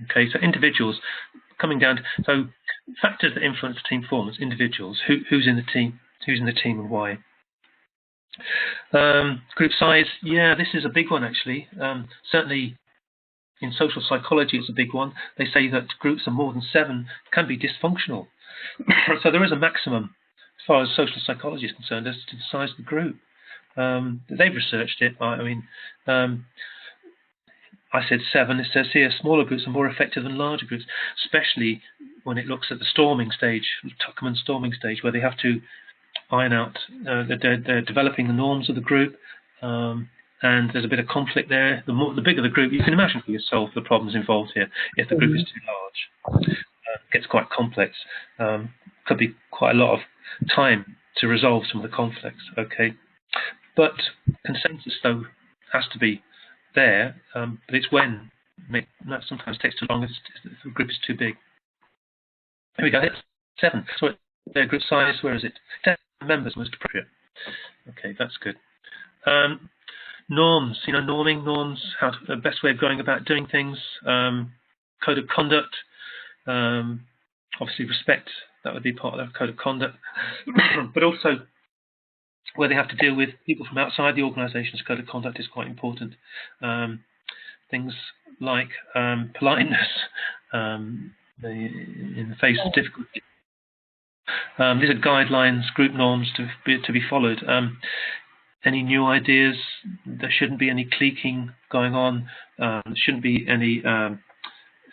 Okay, so individuals coming down to, so factors that influence team performance. Individuals, who's in the team, and why. Group size, yeah, this is a big one actually. Certainly in social psychology it's a big one. They say that groups of more than 7 can be dysfunctional. So there is a maximum as far as social psychology is concerned as to the size of the group. They've researched it. I said 7. It says here smaller groups are more effective than larger groups, especially when it looks at the storming stage, Tuckman storming stage, where they have to iron out, they're developing the norms of the group, and there's a bit of conflict there. The bigger the group, you can imagine for yourself the problems involved here. If the group is too large, it gets quite complex. Could be quite a lot of time to resolve some of the conflicts. Okay, but consensus though has to be there, but it's when that sometimes takes too long if the group is too big. Here we go. It's 7. So their group size, where is it? 10 members most appropriate. Okay, that's good. Norms, norming norms, the best way of going about doing things. Code of conduct. Obviously, respect. That would be part of the code of conduct. But also where they have to deal with people from outside the organisation's code of conduct is quite important. Things like politeness in the face of difficulty. These are guidelines, group norms to be followed. Any new ideas? There shouldn't be any cliquing going on. There shouldn't be any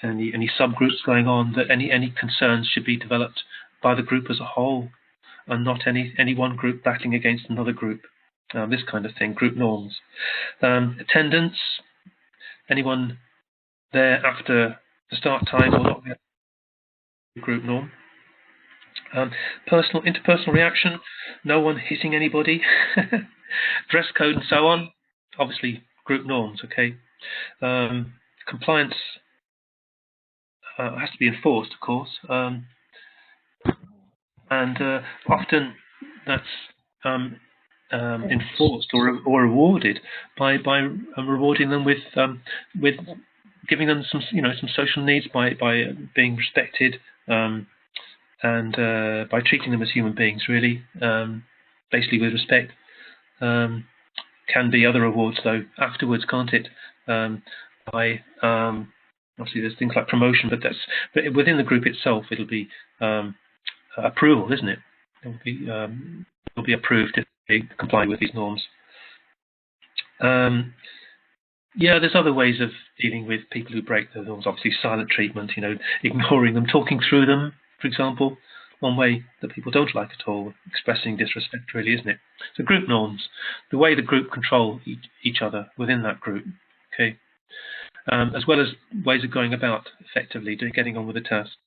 subgroups going on. That any concerns should be developed by the group as a whole, and not any one group battling against another group. This kind of thing. Group norms. Attendance. Anyone there after the start time will not be a group norm. Interpersonal reaction. No one hitting anybody. Dress code and so on. Obviously, group norms. Okay. Compliance has to be enforced, of course, and often that's enforced or rewarded by rewarding them with giving them some social needs by being respected and by treating them as human beings, really, basically with respect. Can be other rewards though afterwards, can't it? By obviously there's things like promotion, but within the group itself it'll be approval, isn't it? It'll be approved if they comply with these norms. Yeah, there's other ways of dealing with people who break the norms. Obviously, silent treatment, ignoring them, talking through them, for example. One way that people don't like at all, expressing disrespect, really, isn't it? So group norms, the way the group control each other within that group, okay, as well as ways of going about effectively getting on with the task.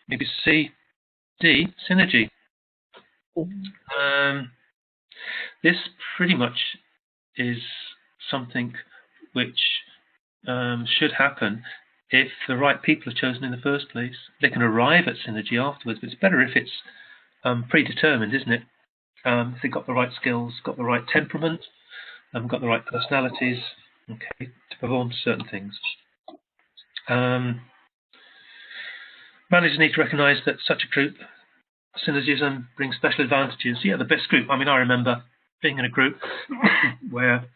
Maybe C, D, synergy. This pretty much is something which should happen if the right people are chosen in the first place. They can arrive at synergy afterwards, but it's better if it's predetermined, isn't it? If they've got the right skills, got the right temperament, got the right personalities, okay, to perform certain things. Managers need to recognise that such a group, synergism, brings special advantages. Yeah, the best group. I mean, I remember being in a group where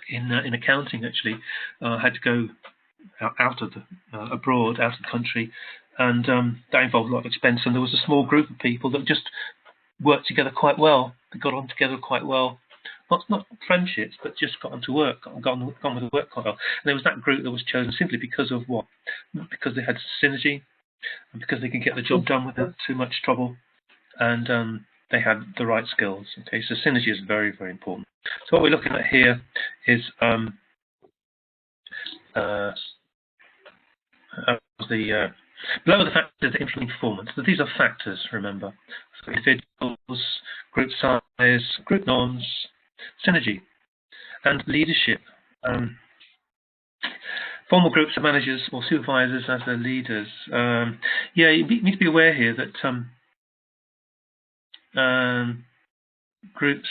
in accounting, actually, had to go out of abroad, out of the country, and that involved a lot of expense. And there was a small group of people that just worked together quite well. They got on together quite well. Not friendships, but just got on to work, got on with the work quite well. And there was that group that was chosen simply because of what? Because they had synergy, and because they could get the job done without too much trouble, and they had the right skills. Okay, so synergy is very, very important. So what we're looking at here is below the factors that influence performance. So these are factors, remember. So individuals, group size, group norms, synergy, and leadership. Formal groups of managers or supervisors as their leaders. Yeah, you need to be aware here that groups,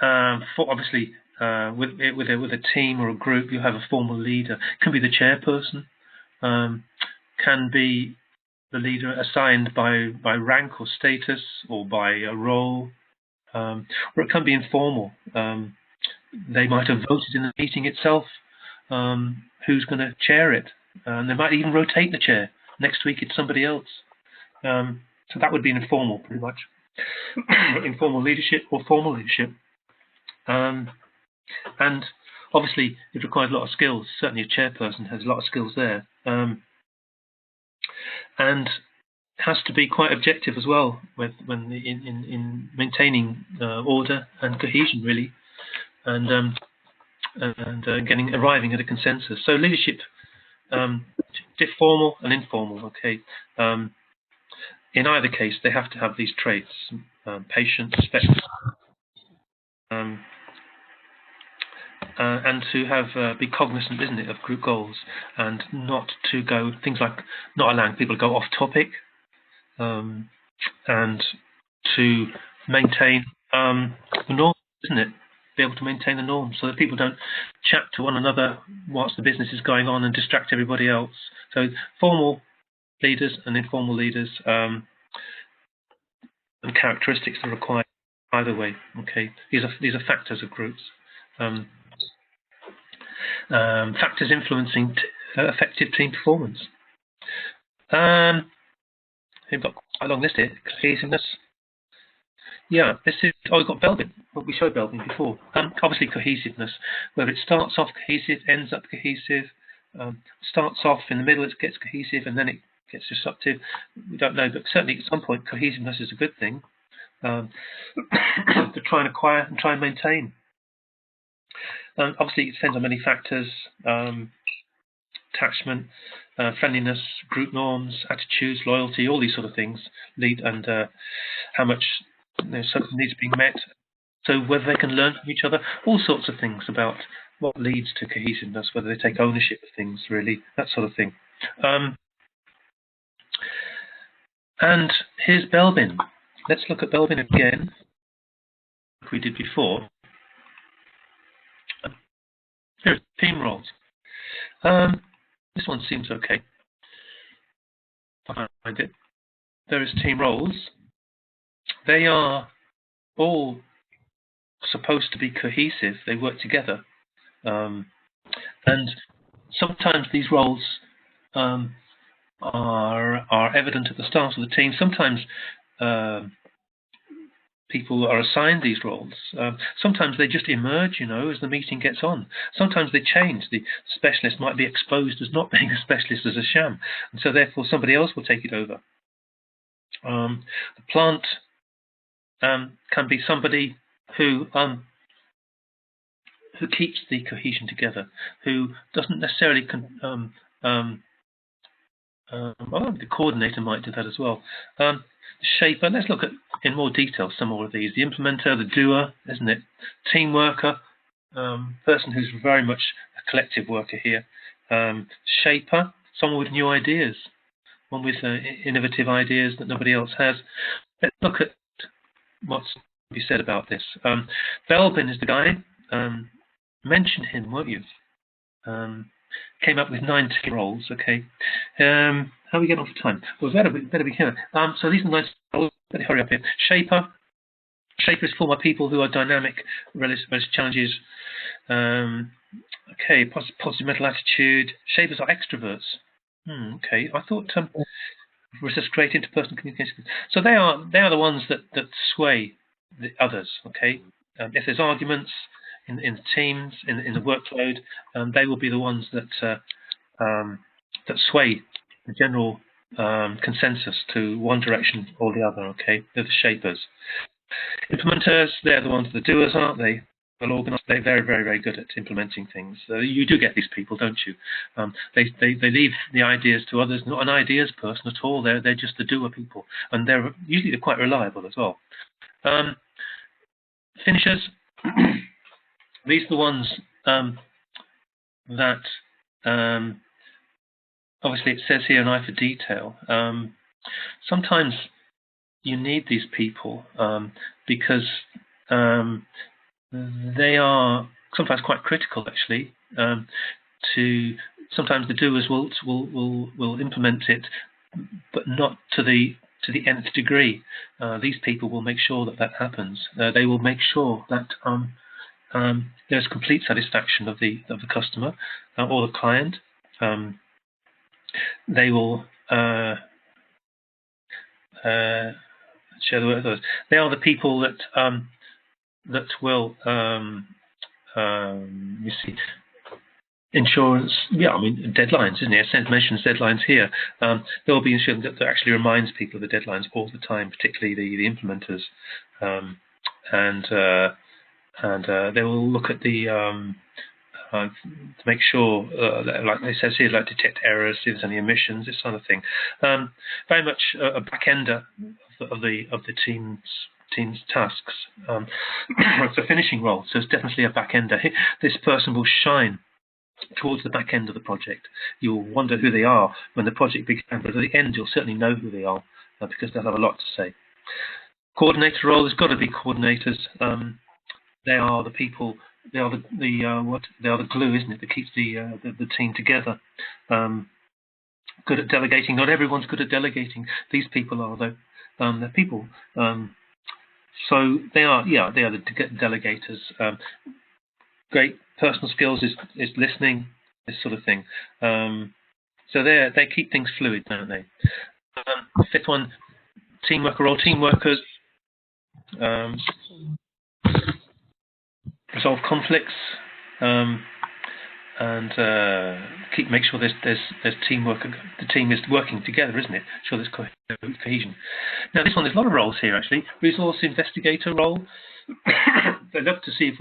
obviously, with a team or a group, you have a formal leader. It can be the chairperson, can be the leader assigned by rank or status or by a role, or it can be informal. They might have voted in the meeting itself who's going to chair it, and they might even rotate the chair. Next week it's somebody else. So that would be informal, pretty much. Informal leadership or formal leadership. And obviously it requires a lot of skills. Certainly a chairperson has a lot of skills there. And has to be quite objective as well when in maintaining order and cohesion, really, and arriving at a consensus. So leadership, formal and informal. Okay. In either case, they have to have these traits: patience, respect, and to have be cognizant, isn't it, of group goals, and not to go things like not allowing people to go off topic, and to maintain the norm, isn't it? Be able to maintain the norm so that people don't chat to one another whilst the business is going on and distract everybody else. So formal leaders and informal leaders, and and characteristics that are required either way. Okay, these are factors of groups. Factors influencing effective team performance. We've got quite a long list here. Cohesiveness. Yeah, this is. Oh, we've got Belbin. Well, we showed Belbin before. Obviously, cohesiveness. Whether it starts off cohesive, ends up cohesive, starts off in the middle, it gets cohesive, and then it gets disruptive. We don't know, but certainly at some point, cohesiveness is a good thing to try and acquire and try and maintain. Obviously, it depends on many factors: attachment, friendliness, group norms, attitudes, loyalty, all these sort of things lead, and how much something needs being met. So whether they can learn from each other, all sorts of things about what leads to cohesiveness, whether they take ownership of things, really, that sort of thing. And here's Belbin. Let's look at Belbin again, like we did before. Here's team roles. This one seems okay. I find it. There is team roles. They are all supposed to be cohesive. They work together, and sometimes these roles are evident at the start of the team. Sometimes people are assigned these roles. Sometimes they just emerge, as the meeting gets on. Sometimes they change. The specialist might be exposed as not being a specialist, as a sham, and so therefore somebody else will take it over. The plant can be somebody who keeps the cohesion together, who doesn't necessarily the coordinator might do that as well. The shaper, let's look at in more detail some more of these. The implementer, the doer, isn't it? Team worker, person who's very much a collective worker here. Shaper, someone with new ideas, one with innovative ideas that nobody else has. Let's look at what's to be said about this. Belbin is the guy. Mention him, won't you? Came up with 19 roles. Okay. How are we getting on for time? Well, better be careful. So these are 19 roles. Better hurry up here. Shaper. Shapers form are people who are dynamic, relish challenges. Okay. Positive mental attitude. Shapers are extroverts. Okay. I thought was just great interpersonal communication. So they are the ones that sway the others. Okay. If there's arguments in the teams, in the workload, they will be the ones that sway the general consensus to one direction or the other. Okay, they're the shapers. Implementers, they're the ones, the doers, aren't they? Well organized. They're very, very, very good at implementing things. You do get these people, don't you? They leave the ideas to others. Not an ideas person at all. They're just the doer people, and they're usually quite reliable as well. Finishers. These are the ones that obviously it says here an eye for detail. Sometimes you need these people because they are sometimes quite critical, actually. Sometimes the doers will implement it, but not to the nth degree. These people will make sure that happens. They will make sure that there's complete satisfaction of the customer or the client. They will share the word with others. They are the people that will you see, insurance. Yeah, I mean deadlines, isn't it? It mentions deadlines here. There will be insurance that actually reminds people of the deadlines all the time, particularly the implementers, and they will look at the to make sure, like it says here, like detect errors, see if there's any omissions, this sort of thing. Very much a back ender of the team's tasks. It's a finishing role, so it's definitely a back ender. This person will shine towards the back end of the project. You'll wonder who they are when the project began, but at the end you'll certainly know who they are because they'll have a lot to say. Coordinator role, there's got to be coordinators. They are the people. They are the glue, isn't it, that keeps the team together. Good at delegating. Not everyone's good at delegating. These people are, though. They're people So they are the delegators. Great personal skills is listening, this sort of thing. So they keep things fluid, don't they? Fifth one, teamworker or team workers. Resolve conflicts. And make sure there's teamwork. The team is working together, isn't it? Sure, there's cohesion. Now, this one, there's a lot of roles here actually. Resource investigator role. They love to see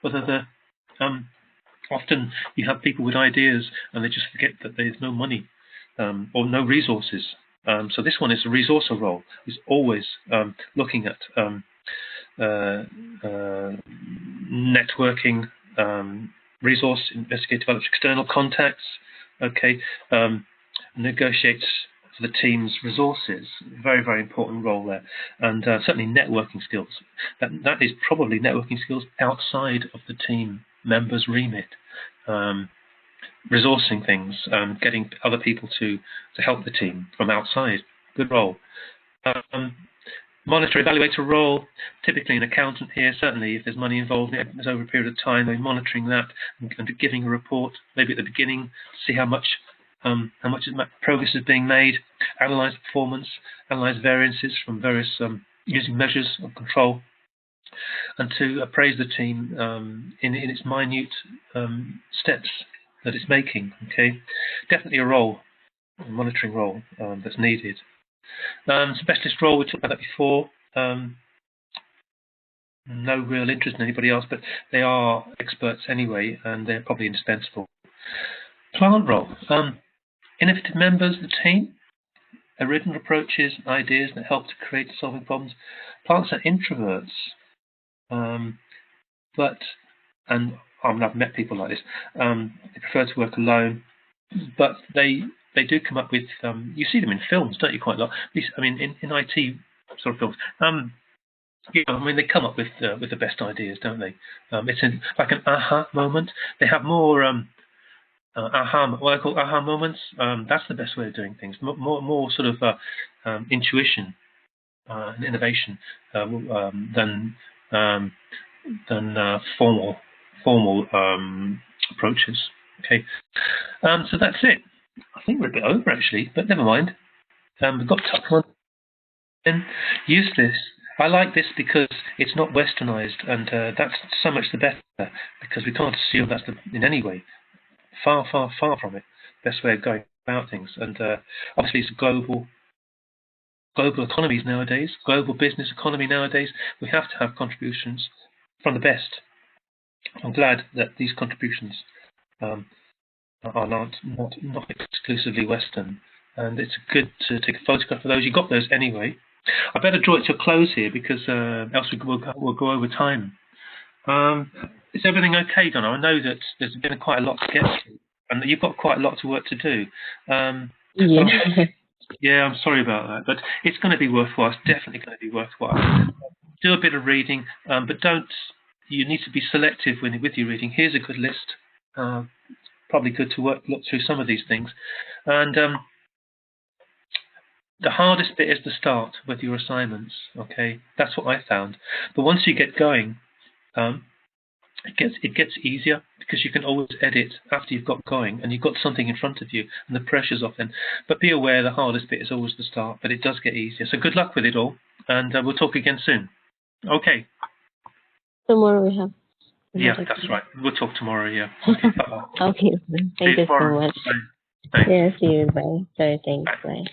whether often you have people with ideas and they just forget that there's no money or no resources. So this one is a resourcer role. It's always looking at networking. Resource, investigate, develop external contacts, negotiates for the team's resources. Very, very important role there. And certainly networking skills. That is probably networking skills outside of the team members' remit. Resourcing things, getting other people to help the team from outside. Good role. Monitor evaluator role, typically an accountant here, certainly if there's money involved, there's over a period of time, they're monitoring that and giving a report, maybe at the beginning, see how much progress is being made, analyse performance, analyse variances from various, using measures of control, and to appraise the team in its minute steps that it's making, Definitely a monitoring role that's needed. Specialist role, we talked about that before. No real interest in anybody else, but they are experts anyway, and they're probably indispensable. Plant role. Innovative members of the team, original approaches, ideas that help to create solving problems. Plants are introverts, I've met people like this. They prefer to work alone, but they do come up with, you see them in films, don't you, quite a lot? I mean, in IT sort of films. They come up with the best ideas, don't they? It's like an aha moment. They have more what I call aha moments. That's the best way of doing things. More sort of intuition and innovation than formal approaches. So that's it. I think we're a bit over actually, but never mind. We've got to use this. I like this because it's not westernized, and that's so much the better, because we can't assume that's in any way. Far, far, far from it. Best way of going about things. And obviously it's a global economies nowadays, global business economy nowadays. We have to have contributions from the best. I'm glad that these contributions are not exclusively Western, and it's good to take a photograph of those. You got those anyway. I better draw it to a close here, because else we'll go over time. Is everything okay, Donna? I know that there's been quite a lot to get through, and that you've got quite a lot of work to do. Yeah, I'm sorry about that, but it's going to be worthwhile. It's definitely going to be worthwhile. Do a bit of reading, but don't. You need to be selective with your reading. Here's a good list. Probably good to look through some of these things. And the hardest bit is the start with your assignments. That's what I found. But once you get going, it gets easier, because you can always edit after you've got going and you've got something in front of you and the pressure's off then. But be aware the hardest bit is always the start, but it does get easier. So good luck with it all, and we'll talk again soon. Okay. Tomorrow we have. Yeah, that's right. We'll talk tomorrow. Yeah. Okay. Thank you so much. Bye. Yeah, see you. Bye. Sorry, thanks. Bye.